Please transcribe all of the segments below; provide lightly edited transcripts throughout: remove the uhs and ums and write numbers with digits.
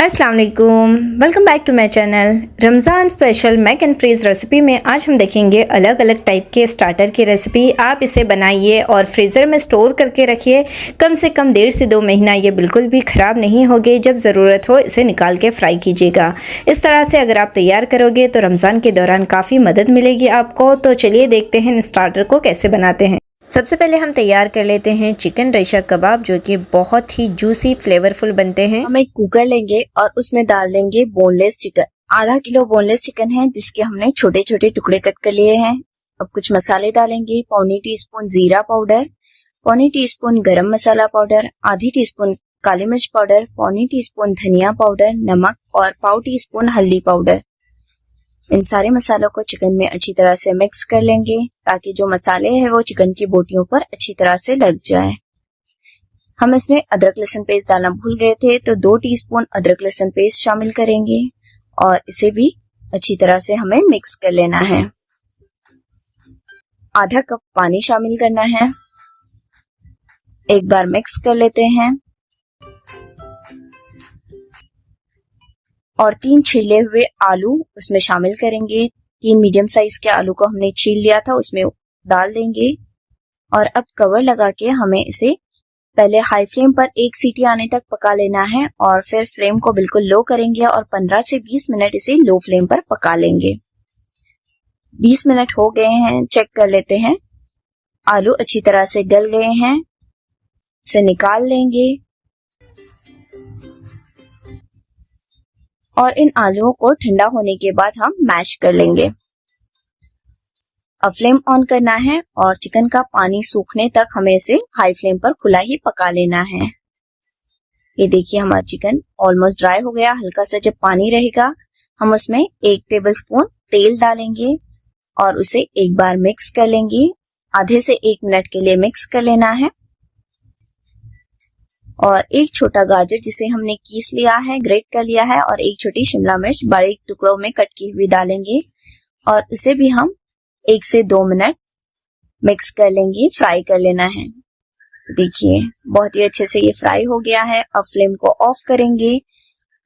अस्सलाम वालेकुम, welcome back to my channel. Ramzan special make and freeze recipe में आज हम देखेंगे अलग अलग टाइप के स्टार्टर की रेसिपी। आप इसे बनाइए और फ्रीज़र में स्टोर करके रखिए। कम से कम 1.5 से 2 महीना ये बिल्कुल भी ख़राब नहीं होगी। जब ज़रूरत हो इसे निकाल के फ्राई कीजिएगा। इस तरह से अगर आप तैयार करोगे तो रमज़ान के दौरान काफ़ी मदद मिलेगी आपको। तो चलिए देखते हैं इन स्टार्टर को कैसे बनाते हैं। सबसे पहले हम तैयार कर लेते हैं चिकन रेशा कबाब, जो कि बहुत ही जूसी फ्लेवरफुल बनते हैं। हम एक कुकर लेंगे और उसमें डाल देंगे बोनलेस चिकन। आधा किलो बोनलेस चिकन है जिसके हमने छोटे छोटे टुकड़े कट कर लिए हैं। अब कुछ मसाले डालेंगे। पौनी टीस्पून जीरा पाउडर, पौनी टीस्पून गरम मसाला पाउडर, आधी टीस्पून काली मिर्च पाउडर, पौनी टीस्पून धनिया पाउडर, नमक और पाव टीस्पून हल्दी पाउडर। इन सारे मसालों को चिकन में अच्छी तरह से मिक्स कर लेंगे ताकि जो मसाले हैं वो चिकन की बोटियों पर अच्छी तरह से लग जाए। हम इसमें अदरक लहसुन पेस्ट डालना भूल गए थे, तो 2 टीस्पून अदरक लहसुन पेस्ट शामिल करेंगे और इसे भी अच्छी तरह से हमें मिक्स कर लेना है। आधा कप पानी शामिल करना है। एक बार मिक्स कर लेते हैं और 3 छीले हुए आलू उसमें शामिल करेंगे। 3 मीडियम साइज के आलू को हमने छील लिया था, उसमें डाल देंगे और अब कवर लगा के हमें इसे पहले हाई फ्लेम पर 1 सीटी आने तक पका लेना है और फिर फ्लेम को बिल्कुल लो करेंगे और 15 से 20 मिनट इसे लो फ्लेम पर पका लेंगे। 20 मिनट हो गए हैं, चेक कर लेते हैं। आलू अच्छी तरह से गल गए हैं, इसे निकाल लेंगे और इन आलूओं को ठंडा होने के बाद हम मैश कर लेंगे। अब फ्लेम ऑन करना है और चिकन का पानी सूखने तक हमें इसे हाई फ्लेम पर खुला ही पका लेना है। ये देखिए हमारा चिकन ऑलमोस्ट ड्राई हो गया। हल्का सा जब पानी रहेगा हम उसमें 1 टेबलस्पून तेल डालेंगे और उसे एक बार मिक्स कर लेंगे। आधे से 1 मिनट के लिए मिक्स कर लेना है और एक छोटा गाजर जिसे हमने कीस लिया है, ग्रेट कर लिया है, और एक छोटी शिमला मिर्च बारीक टुकड़ों में कट की हुई डालेंगे और इसे भी हम 1 से 2 मिनट मिक्स कर लेंगे, फ्राई कर लेना है। देखिए बहुत ही अच्छे से ये फ्राई हो गया है। अब फ्लेम को ऑफ करेंगे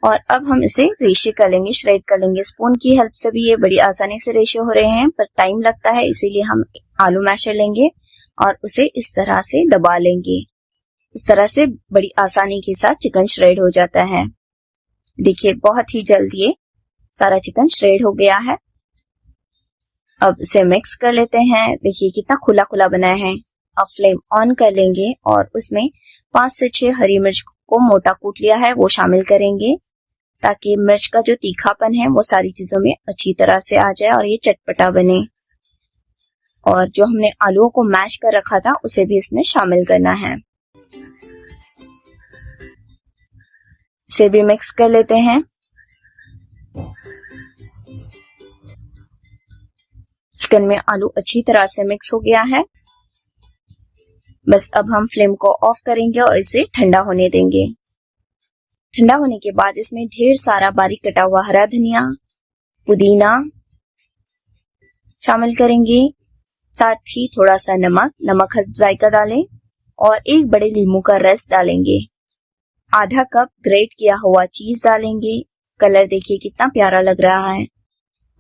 और अब हम इसे रेशे कर लेंगे, श्रेड कर लेंगे। स्पून की हेल्प से भी ये बड़ी आसानी से रेशे हो रहे हैं, पर टाइम लगता है, इसीलिए हम आलू मैशर लेंगे और उसे इस तरह से दबा लेंगे। इस तरह से बड़ी आसानी के साथ चिकन श्रेड हो जाता है। देखिए बहुत ही जल्द ये सारा चिकन श्रेड हो गया है। अब इसे मिक्स कर लेते हैं। देखिए कितना खुला खुला बना है। अब फ्लेम ऑन कर लेंगे और उसमें 5 से 6 हरी मिर्च को मोटा कूट लिया है वो शामिल करेंगे ताकि मिर्च का जो तीखापन है वो सारी चीजों में अच्छी तरह से आ जाए और ये चटपटा बने। और जो हमने आलूओं को मैश कर रखा था उसे भी इसमें शामिल करना है। इसे भी मिक्स कर लेते हैं। चिकन में आलू अच्छी तरह से मिक्स हो गया है। बस अब हम फ्लेम को ऑफ करेंगे और इसे ठंडा होने देंगे। ठंडा होने के बाद इसमें ढेर सारा बारीक कटा हुआ हरा धनिया, पुदीना शामिल करेंगे। साथ ही थोड़ा सा नमक हस्ब जायका डालें और 1 बड़े नींबू का रस डालेंगे। आधा कप ग्रेट किया हुआ चीज डालेंगे। कलर देखिए कितना प्यारा लग रहा है।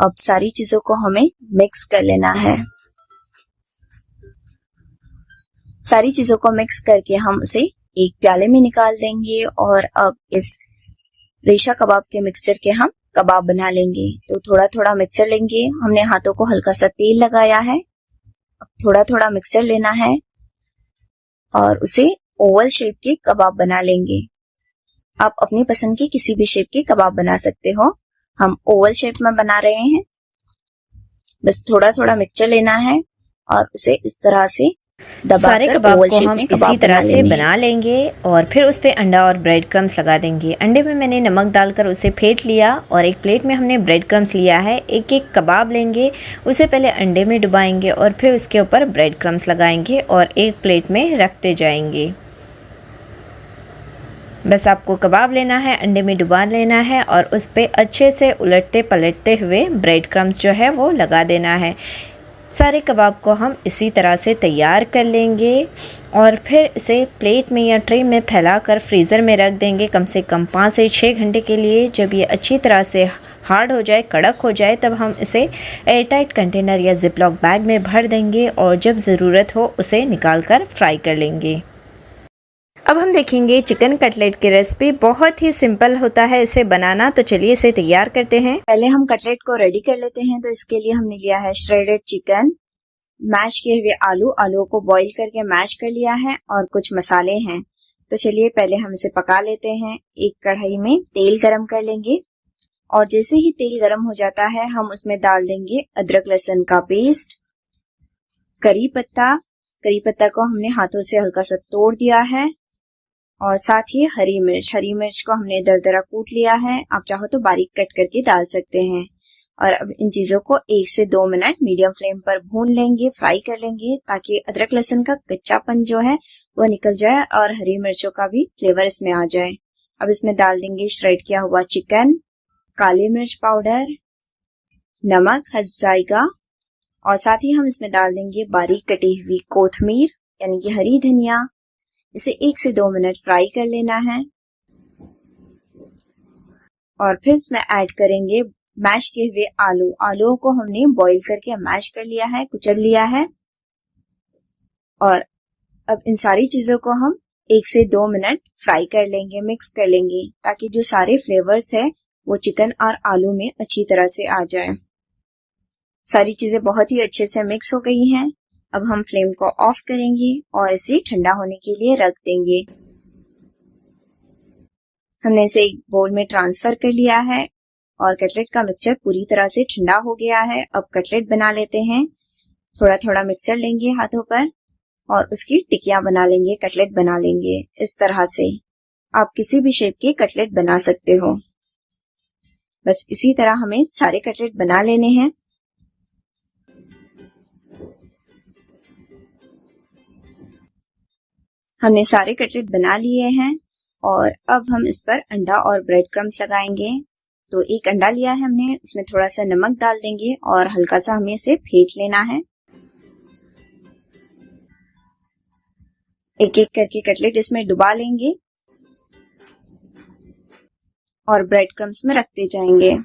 अब सारी चीजों को हमें मिक्स कर लेना है। सारी चीजों को मिक्स करके हम उसे एक प्याले में निकाल देंगे और अब इस रेशा कबाब के मिक्सचर के हम कबाब बना लेंगे। तो थोड़ा थोड़ा मिक्सचर लेंगे। हमने हाथों को हल्का सा तेल लगाया है। अब थोड़ा थोड़ा मिक्सचर लेना है और उसे ओवल शेप के कबाब बना लेंगे। आप अपनी पसंद के किसी भी शेप के कबाब बना सकते हो। हम ओवल शेप में बना रहे हैं। बस थोड़ा थोड़ा मिक्सचर लेना है और उसे इस तरह से सारे कबाब को हम इसी तरह से बना लेंगे और फिर उस पे अंडा और ब्रेड क्रम्स लगा देंगे। अंडे में मैंने नमक डालकर उसे फेंट लिया और एक प्लेट में हमने ब्रेड क्रम्स लिया है। एक एक कबाब लेंगे, उसे पहले अंडे में डुबाएंगे और फिर उसके ऊपर ब्रेड क्रम्स लगाएंगे और एक प्लेट में रखते जाएंगे। बस आपको कबाब लेना है, अंडे में डुबा लेना है और उस पे अच्छे से उलटते पलटते हुए ब्रेड क्रम्स जो है वो लगा देना है। सारे कबाब को हम इसी तरह से तैयार कर लेंगे और फिर इसे प्लेट में या ट्रे में फैलाकर फ्रीज़र में रख देंगे कम से कम 5 से 6 घंटे के लिए। जब ये अच्छी तरह से हार्ड हो जाए, कड़क हो जाए, तब हम इसे एयरटाइट कंटेनर या जिपलॉक बैग में भर देंगे और जब ज़रूरत हो उसे निकाल कर फ्राई कर लेंगे। अब हम देखेंगे चिकन कटलेट की रेसिपी। बहुत ही सिंपल होता है इसे बनाना, तो चलिए इसे तैयार करते हैं। पहले हम कटलेट को रेडी कर लेते हैं। तो इसके लिए हमने लिया है श्रेडेड चिकन, मैश किए हुए आलू को बॉईल करके मैश कर लिया है और कुछ मसाले हैं। तो चलिए पहले हम इसे पका लेते हैं। एक कढ़ाई में तेल गरम कर लेंगे और जैसे ही तेल गरम हो जाता है हम उसमें डाल देंगे अदरक लहसुन का पेस्ट, करी पत्ता को हमने हाथों से हल्का सा तोड़ दिया है और साथ ही हरी मिर्च को हमने दरदरा कूट लिया है। आप चाहो तो बारीक कट करके डाल सकते हैं। और अब इन चीजों को 1 से 2 मिनट मीडियम फ्लेम पर भून लेंगे, फ्राई कर लेंगे, ताकि अदरक लहसुन का कच्चापन जो है वो निकल जाए और हरी मिर्चों का भी फ्लेवर इसमें आ जाए। अब इसमें डाल देंगे श्रेड किया हुआ चिकन, काली मिर्च पाउडर, नमक हस्ब जायका और साथ ही हम इसमें डाल देंगे बारीक कटी हुई कोथमीर यानी कि हरी धनिया। इसे 1 से 2 मिनट फ्राई कर लेना है और फिर इसमें ऐड करेंगे मैश किए हुए आलूओं को हमने बॉईल करके मैश कर लिया है, कुचल लिया है। और अब इन सारी चीजों को हम 1 से 2 मिनट फ्राई कर लेंगे, मिक्स कर लेंगे, ताकि जो सारे फ्लेवर्स है वो चिकन और आलू में अच्छी तरह से आ जाए। सारी चीजें बहुत ही अच्छे से मिक्स हो गई हैं। अब हम फ्लेम को ऑफ करेंगे और इसे ठंडा होने के लिए रख देंगे। हमने इसे एक बोल में ट्रांसफर कर लिया है और कटलेट का मिक्सचर पूरी तरह से ठंडा हो गया है। अब कटलेट बना लेते हैं। थोड़ा थोड़ा मिक्सचर लेंगे हाथों पर और उसकी टिकियां बना लेंगे, कटलेट बना लेंगे। इस तरह से आप किसी भी शेप के कटलेट बना सकते हो। बस इसी तरह हमें सारे कटलेट बना लेने हैं। हमने सारे कटलेट बना लिए हैं और अब हम इस पर अंडा और ब्रेड क्रम्स लगाएंगे। तो एक अंडा लिया है हमने, उसमें थोड़ा सा नमक डाल देंगे और हल्का सा हमें इसे फेंट लेना है। एक एक करके कटलेट इसमें डुबा लेंगे और ब्रेड क्रम्स में रखते जाएंगे।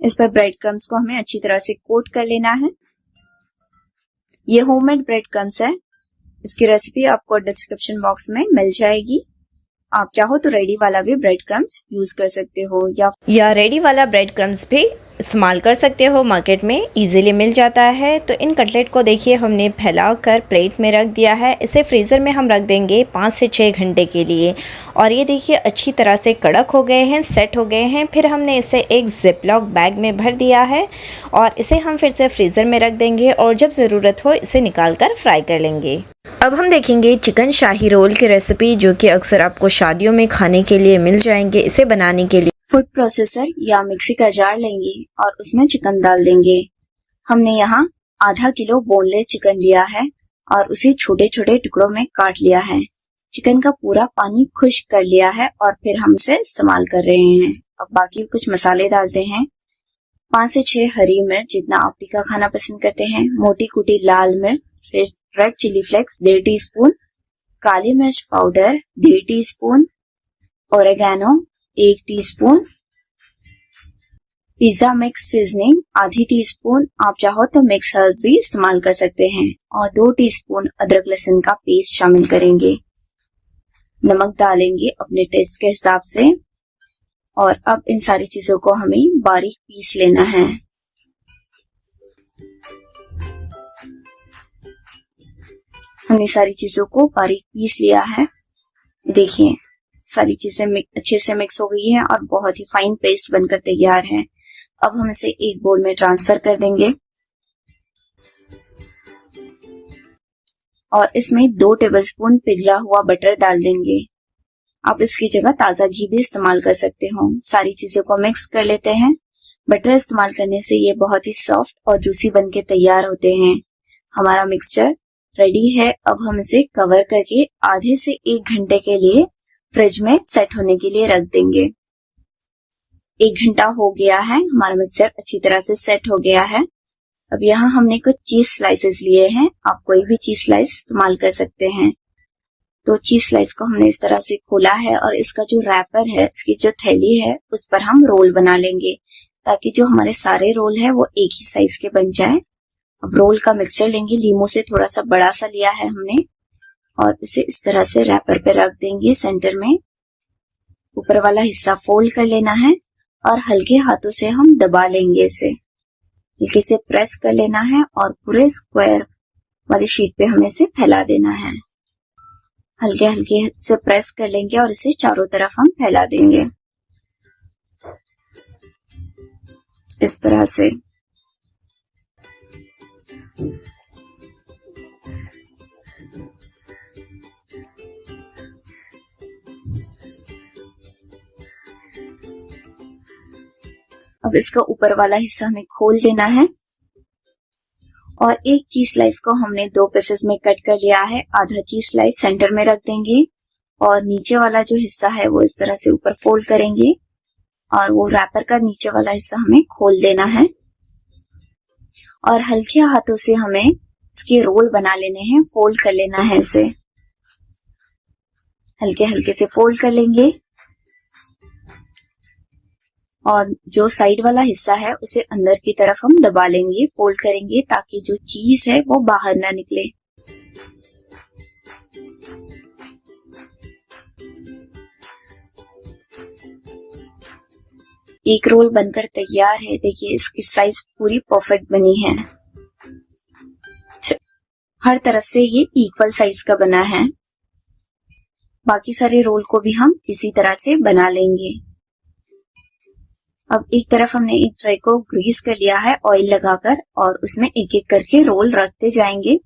इस पर ब्रेड क्रम्स को हमें अच्छी तरह से कोट कर लेना है। ये होममेड ब्रेड क्रम्स है। इसकी रेसिपी आपको डिस्क्रिप्शन बॉक्स में मिल जाएगी। आप चाहो तो रेडी वाला भी ब्रेड क्रम्स यूज कर सकते हो या रेडी वाला ब्रेड क्रम्स भी इस्तेमाल कर सकते हो, मार्केट में इजीली मिल जाता है। तो इन कटलेट को देखिए हमने फैला कर प्लेट में रख दिया है। इसे फ्रीज़र में हम रख देंगे 5 से 6 घंटे के लिए और ये देखिए अच्छी तरह से कड़क हो गए हैं, सेट हो गए हैं। फिर हमने इसे एक जिपलॉक बैग में भर दिया है और इसे हम फिर से फ्रीज़र में रख देंगे और जब ज़रूरत हो इसे निकाल कर फ्राई कर लेंगे। अब हम देखेंगे चिकन शाही रोल की रेसिपी, जो कि अक्सर आपको शादियों में खाने के लिए मिल जाएंगे। इसे बनाने के लिए फूड प्रोसेसर या मिक्सी का जार लेंगे और उसमें चिकन डाल देंगे। हमने यहाँ आधा किलो बोनलेस चिकन लिया है और उसे छोटे छोटे टुकड़ों में काट लिया है। चिकन का पूरा पानी खुश्क कर लिया है और फिर हम इसे इस्तेमाल कर रहे हैं। अब बाकी कुछ मसाले डालते हैं। 5 से 6 हरी मिर्च, जितना आप तीखा खाना पसंद करते हैं, मोटी कुटी लाल मिर्च, रेड चिली फ्लेक्स 1.5 टीस्पून, काली मिर्च powder 1.5 teaspoon, oregano 1 teaspoon, pizza mix seasoning आधी टीस्पून, आप चाहो तो मिक्स हर्ब भी इस्तेमाल कर सकते हैं, और 2 टीस्पून अदरक लहसुन का पेस्ट शामिल करेंगे। नमक डालेंगे अपने टेस्ट के हिसाब से और अब इन सारी चीजों को हमें बारीक पीस लेना है। हमने सारी चीजों को बारीक पीस लिया है। देखिए सारी चीजें अच्छे से मिक्स हो गई है और बहुत ही फाइन पेस्ट बनकर तैयार है। अब हम इसे एक बोल में ट्रांसफर कर देंगे और इसमें 2 टेबलस्पून पिघला हुआ बटर डाल देंगे। आप इसकी जगह ताजा घी भी इस्तेमाल कर सकते हो। सारी चीजों को मिक्स कर लेते हैं बटर इस्तेमाल करने से ये बहुत ही सॉफ्ट और जूसी बन के तैयार होते हैं। हमारा मिक्सचर रेडी है। अब हम इसे कवर करके आधे से 1 घंटे के लिए फ्रिज में सेट होने के लिए रख देंगे। 1 घंटा हो गया है, हमारा मिक्सचर अच्छी तरह से सेट हो गया है। अब यहाँ हमने कुछ चीज स्लाइसेस लिए हैं। आप कोई भी चीज स्लाइस इस्तेमाल कर सकते हैं। तो चीज स्लाइस को हमने इस तरह से खोला है और इसका जो रैपर है, इसकी जो थैली है, उस पर हम रोल बना लेंगे ताकि जो हमारे सारे रोल है वो एक ही साइज के बन जाए। अब रोल का मिक्सचर लेंगे, लीमू से थोड़ा सा बड़ा सा लिया है हमने, और इसे इस तरह से रैपर पे रख देंगे सेंटर में। ऊपर वाला हिस्सा फोल्ड कर लेना है और हल्के हाथों से हम दबा लेंगे इसे। हल्के से प्रेस कर लेना है और पूरे स्क्वायर वाली शीट पे हमें इसे फैला देना है। हल्के हल्के से प्रेस कर लेंगे और इसे चारों तरफ हम फैला देंगे इस तरह से। अब इसका ऊपर वाला हिस्सा हमें खोल देना है और एक चीज स्लाइस को हमने 2 पीसेस में कट कर लिया है। आधा चीज स्लाइस सेंटर में रख देंगे और नीचे वाला जो हिस्सा है वो इस तरह से ऊपर फोल्ड करेंगे और वो रैपर का नीचे वाला हिस्सा हमें खोल देना है और हल्के हाथों से हमें इसके रोल बना लेने हैं, फोल्ड कर लेना है इसे। हल्के हल्के से फोल्ड कर लेंगे और जो साइड वाला हिस्सा है उसे अंदर की तरफ हम दबा लेंगे, फोल्ड करेंगे ताकि जो चीज है वो बाहर ना निकले। एक रोल बनकर तैयार है। देखिए इसकी साइज पूरी परफेक्ट बनी है। हर तरफ से ये इक्वल साइज का बना है। बाकी सारे रोल को भी हम इसी तरह से बना लेंगे। अब एक तरफ हमने एक ट्रे को ग्रीस कर लिया है ऑयल लगाकर और उसमें एक एक करके रोल रखते जाएंगे।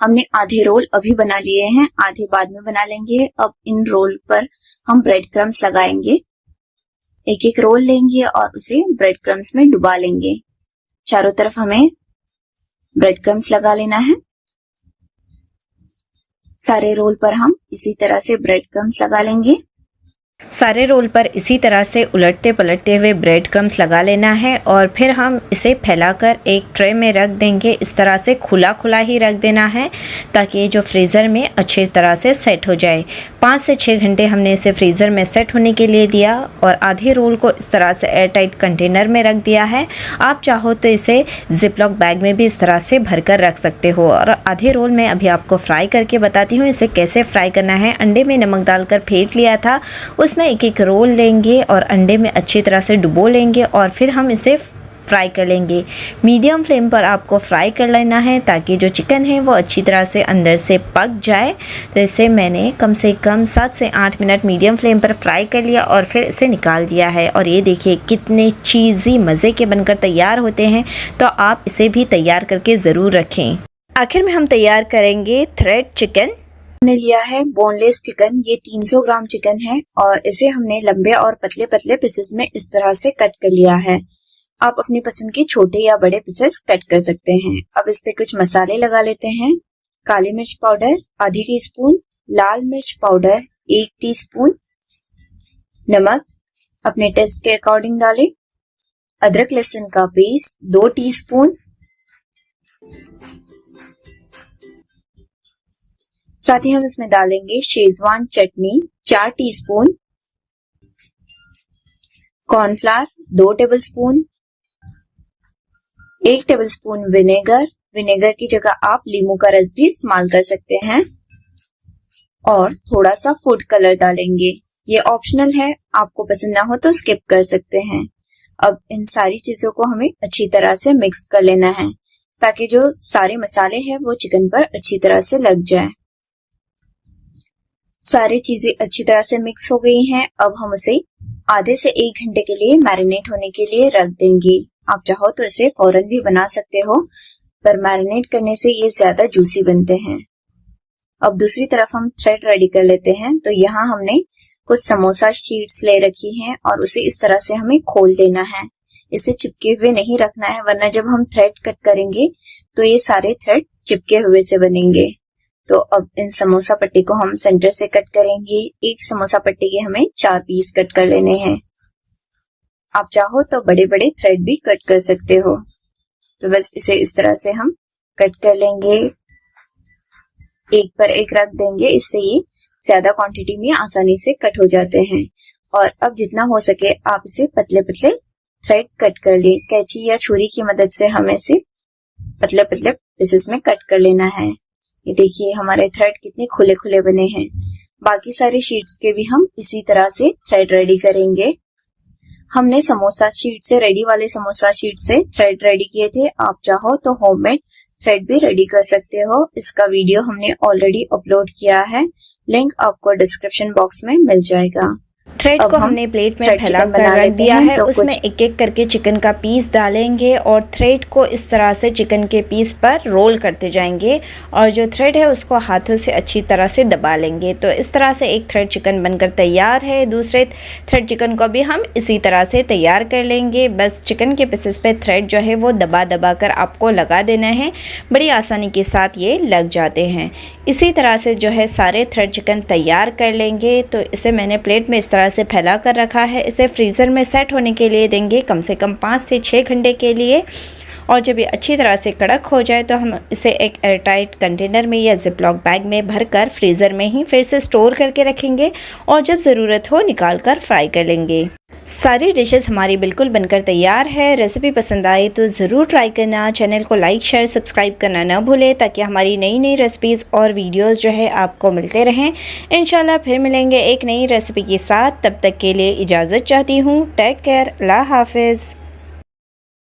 हमने आधे रोल अभी बना लिए हैं, आधे बाद में बना लेंगे। अब इन रोल पर हम ब्रेड क्रम्स लगाएंगे। एक एक रोल लेंगे और उसे ब्रेड क्रम्स में डुबा लेंगे। चारों तरफ हमें ब्रेड क्रम्स लगा लेना है। सारे रोल पर हम इसी तरह से ब्रेड क्रम्स लगा लेंगे। सारे रोल पर इसी तरह से उलटते पलटते हुए ब्रेड क्रम्स लगा लेना है और फिर हम इसे फैलाकर एक ट्रे में रख देंगे। इस तरह से खुला खुला ही रख देना है ताकि जो फ्रीज़र में अच्छी तरह से सेट हो जाए। 5 से 6 घंटे हमने इसे फ्रीज़र में सेट होने के लिए दिया और आधे रोल को इस तरह से एयर टाइट कंटेनर में रख दिया है। आप चाहो तो इसे जिपलॉक बैग में भी इस तरह से भर कर रख सकते हो। और आधे रोल में अभी आपको फ्राई करके बताती हूँ इसे कैसे फ्राई करना है। अंडे में नमक डालकर फेंट लिया था, उसमें एक एक रोल लेंगे और अंडे में अच्छी तरह से डुबो लेंगे और फिर हम इसे फ्राई कर लेंगे। मीडियम फ्लेम पर आपको फ्राई कर लेना है ताकि जो चिकन है वो अच्छी तरह से अंदर से पक जाए। तो इसे मैंने कम से कम 7 से 8 मिनट मीडियम फ्लेम पर फ्राई कर लिया और फिर इसे निकाल दिया है। और ये देखिए कितने चीज़ी मज़े के बनकर तैयार होते हैं। तो आप इसे भी तैयार करके ज़रूर रखें। आखिर में हम तैयार करेंगे थ्रेड चिकन। हमने लिया है बोनलेस चिकन। ये 300 ग्राम चिकन है और इसे हमने लंबे और पतले पतले पीसेस में इस तरह से कट कर लिया है। आप अपनी पसंद के छोटे या बड़े पीसेस कट कर सकते हैं। अब इस पे कुछ मसाले लगा लेते हैं। काली मिर्च पाउडर आधी टीस्पून, लाल मिर्च पाउडर 1 टीस्पून, नमक अपने टेस्ट के अकॉर्डिंग डालें, अदरक लहसुन का पेस्ट 2 टीस्पून, साथ ही हम इसमें डालेंगे शेजवान चटनी 4 teaspoon, cornflour 2 tablespoon, 1 tablespoon vinegar. Vinegar की जगह आप नींबू का रस भी इस्तेमाल कर सकते हैं और थोड़ा सा फूड कलर डालेंगे। ये ऑप्शनल है, आपको पसंद ना हो तो स्किप कर सकते हैं। अब इन सारी चीजों को हमें अच्छी तरह से मिक्स कर लेना है ताकि जो सारे मसाले हैं वो चिकन पर अच्छी तरह से लग जाए। सारी चीजें अच्छी तरह से मिक्स हो गई हैं। अब हम उसे आधे से 1 घंटे के लिए मैरिनेट होने के लिए रख देंगे। आप चाहो तो इसे फौरन भी बना सकते हो, पर मैरिनेट करने से ये ज्यादा जूसी बनते हैं। अब दूसरी तरफ हम थ्रेड रेडी कर लेते हैं। तो यहाँ हमने कुछ समोसा शीट्स ले रखी हैं और उसे इस तरह से हमें खोल देना है। इसे चिपके हुए नहीं रखना है, वरना जब हम थ्रेड कट करेंगे तो ये सारे थ्रेड चिपके हुए से बनेंगे। तो अब इन समोसा पट्टी को हम सेंटर से कट करेंगे। एक समोसा पट्टी के हमें 4 पीस कट कर लेने हैं। आप चाहो तो बड़े बड़े थ्रेड भी कट कर सकते हो। तो बस इसे इस तरह से हम कट कर लेंगे, एक पर एक रख देंगे, इससे ये ज्यादा क्वांटिटी में आसानी से कट हो जाते हैं। और अब जितना हो सके आप इसे पतले पतले थ्रेड कट कर ले। कैंची या छुरी की मदद से हमें इसे पतले पतले पीसेस में कट कर लेना है। ये देखिए हमारे थ्रेड कितने खुले खुले बने हैं। बाकी सारी शीट्स के भी हम इसी तरह से थ्रेड रेडी करेंगे। हमने समोसा शीट से रेडी वाले समोसा शीट से थ्रेड रेडी किए थे। आप चाहो तो होममेड थ्रेड भी रेडी कर सकते हो। इसका वीडियो हमने ऑलरेडी अपलोड किया है, लिंक आपको डिस्क्रिप्शन बॉक्स में मिल जाएगा। थ्रेड को हमने प्लेट में फैला कर रख दिया है। तो उसमें एक एक करके चिकन का पीस डालेंगे और थ्रेड को इस तरह से चिकन के पीस पर रोल करते जाएंगे और जो थ्रेड है उसको हाथों से अच्छी तरह से दबा लेंगे। तो इस तरह से एक थ्रेड चिकन बनकर तैयार है। दूसरे थ्रेड चिकन को भी हम इसी तरह से तैयार कर लेंगे। बस चिकन के पीसेस पे थ्रेड जो है वो दबा दबा कर आपको लगा देना है। बड़ी आसानी के साथ ये लग जाते हैं। इसी तरह से जो है सारे थ्रेड चिकन तैयार कर लेंगे। तो इसे मैंने प्लेट में इस तरह से फैला कर रखा है। इसे फ्रीज़र में सेट होने के लिए देंगे कम से कम 5 से 6 घंटे के लिए। और जब ये अच्छी तरह से कड़क हो जाए तो हम इसे एक एयरटाइट कंटेनर में या जिपलॉक बैग में भरकर फ्रीज़र में ही फिर से स्टोर करके रखेंगे और जब ज़रूरत हो निकाल कर फ्राई कर लेंगे। सारी डिशेस हमारी बिल्कुल बनकर तैयार है। रेसिपी पसंद आए तो ज़रूर ट्राई करना। चैनल को लाइक शेयर सब्सक्राइब करना ना भूलें ताकि हमारी नई नई रेसिपीज़ और वीडियोस जो है आपको मिलते रहें। इंशाल्लाह फिर मिलेंगे एक नई रेसिपी के साथ। तब तक के लिए इजाज़त चाहती हूँ। टेक केयर, अल्लाह हाफिज़।